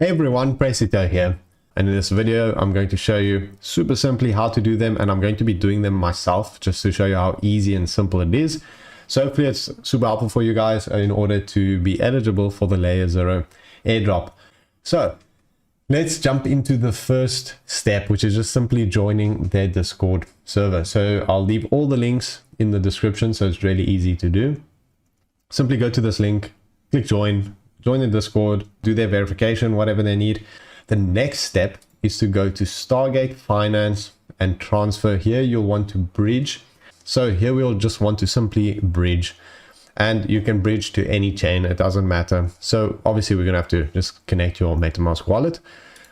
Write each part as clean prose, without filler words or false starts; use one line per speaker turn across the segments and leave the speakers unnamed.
Hey everyone, Presito here, and in this video I'm going to show you super simply how to do them, and I'm going to be doing them myself just to show you how easy and simple it is. So hopefully it's super helpful for you guys in order to be eligible for the Layerzero Airdrop. So let's jump into the first step, which is just simply joining their Discord server. So I'll leave all the links in the description, so it's really easy to do. Simply go to this link, click join the Discord, do their verification, whatever they need. The next step is to go to Stargate Finance and transfer. Here you'll want to bridge. So here we'll just want to simply bridge, and you can bridge to any chain, it doesn't matter. So obviously we're gonna have to just connect your MetaMask wallet.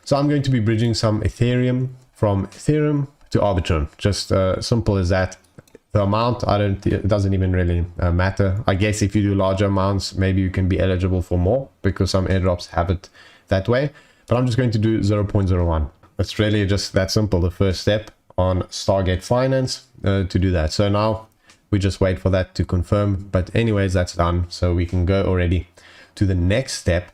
So I'm going to be bridging some Ethereum from Ethereum to Arbitrum, just simple as that. The amount, it doesn't even really matter. I guess if you do larger amounts, maybe you can be eligible for more because some airdrops have it that way. But I'm just going to do 0.01. It's really just that simple. The first step on Stargate Finance to do that. So now we just wait for that to confirm. But anyways, that's done. So we can go already to the next step,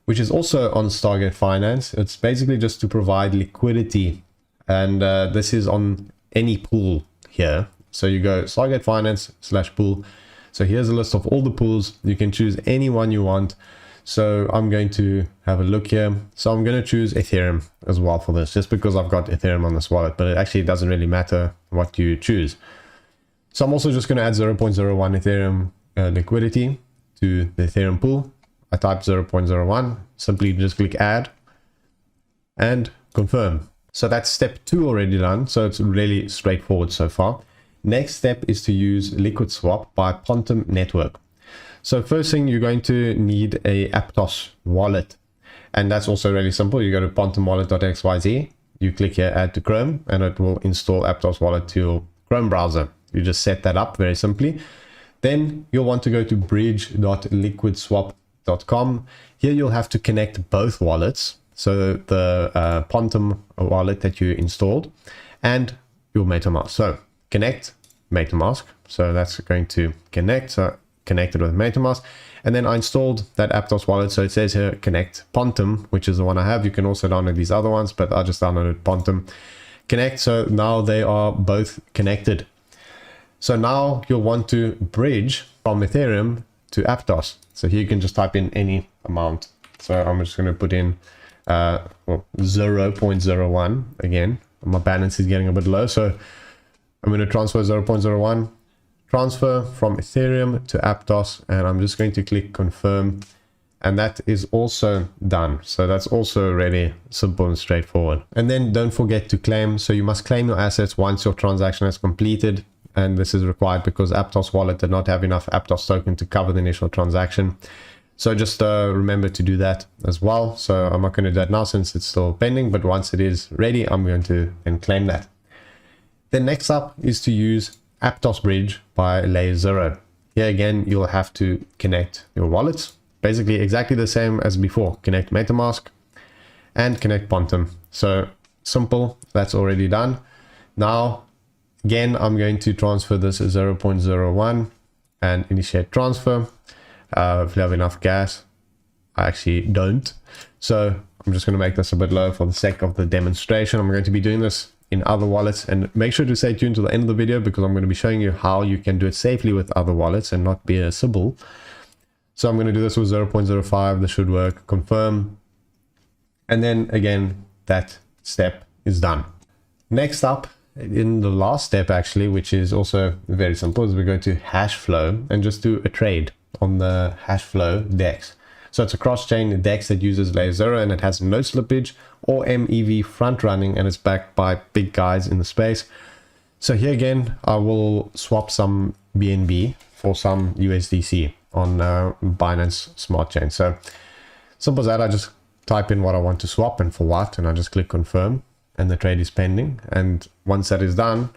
which is also on Stargate Finance. It's basically just to provide liquidity. And this is on any pool here. So you go Stargate Finance /pool. So here's a list of all the pools. You can choose any one you want. So I'm going to have a look here. So I'm going to choose Ethereum as well for this, just because I've got Ethereum on this wallet, but it actually doesn't really matter what you choose. So I'm also just going to add 0.01 Ethereum liquidity to the Ethereum pool. I type 0.01, simply just click add and confirm. So that's step 2 already done. So it's really straightforward so far. Next step is to use Liquid Swap by Pontum Network. So first thing, you're going to need a Aptos wallet. And that's also really simple. You go to pontumwallet.xyz, you click here, add to Chrome, and it will install Aptos wallet to your Chrome browser. You just set that up very simply. Then you'll want to go to bridge.liquidswap.com. Here you'll have to connect both wallets. So the Pontum wallet that you installed and your MetaMask. So connect MetaMask. So that's going to connect. So connected with MetaMask. And then I installed that Aptos wallet. So it says here connect Pontum, which is the one I have. You can also download these other ones, but I just downloaded Pontum. Connect. So now they are both connected. So now you'll want to bridge from Ethereum to Aptos. So here you can just type in any amount. So I'm just going to put in 0.01 again. My balance is getting a bit low. So I'm going to transfer 0.01, transfer from Ethereum to Aptos, and I'm just going to click confirm, and that is also done. So that's also really simple and straightforward. And then don't forget to claim. So you must claim your assets once your transaction is completed, and this is required because Aptos wallet did not have enough Aptos token to cover the initial transaction. So just remember to do that as well. So I'm not going to do that now since it's still pending, but once it is ready, I'm going to then claim that. Then next up is to use Aptos Bridge by Layerzero. Here again, you'll have to connect your wallets. Basically exactly the same as before. Connect MetaMask and connect Pontum. So simple, that's already done. Now, again, I'm going to transfer this 0.01 and initiate transfer. If you have enough gas, I actually don't. So I'm just going to make this a bit low for the sake of the demonstration. I'm going to be doing this in other wallets, and make sure to stay tuned to the end of the video because I'm going to be showing you how you can do it safely with other wallets and not be a Sybil. So I'm going to do this with 0.05. This should work. Confirm. And then again, that step is done. Next up, in the last step actually, which is also very simple, is we're going to Hashflow and just do a trade on the Hashflow DEX. So it's a cross-chain DEX that uses Layerzero, and it has no slippage or MEV front running, and it's backed by big guys in the space. So here again, I will swap some BNB for some USDC on Binance Smart Chain. So simple as that. I just type in what I want to swap and for what, and I just click confirm, and the trade is pending. And once that is done,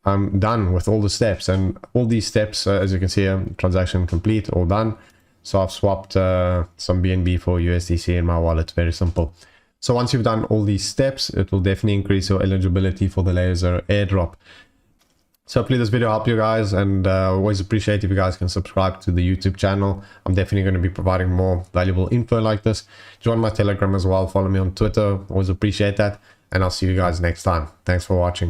I'm done with all the steps, and all these steps, as you can see here, transaction complete, all done. So I've swapped some BNB for USDC in my wallet. Very simple. So once you've done all these steps, it will definitely increase your eligibility for the Layerzero Airdrop. So hopefully this video helped you guys, and always appreciate if you guys can subscribe to the YouTube channel. I'm definitely going to be providing more valuable info like this. Join my Telegram as well. Follow me on Twitter. Always appreciate that. And I'll see you guys next time. Thanks for watching.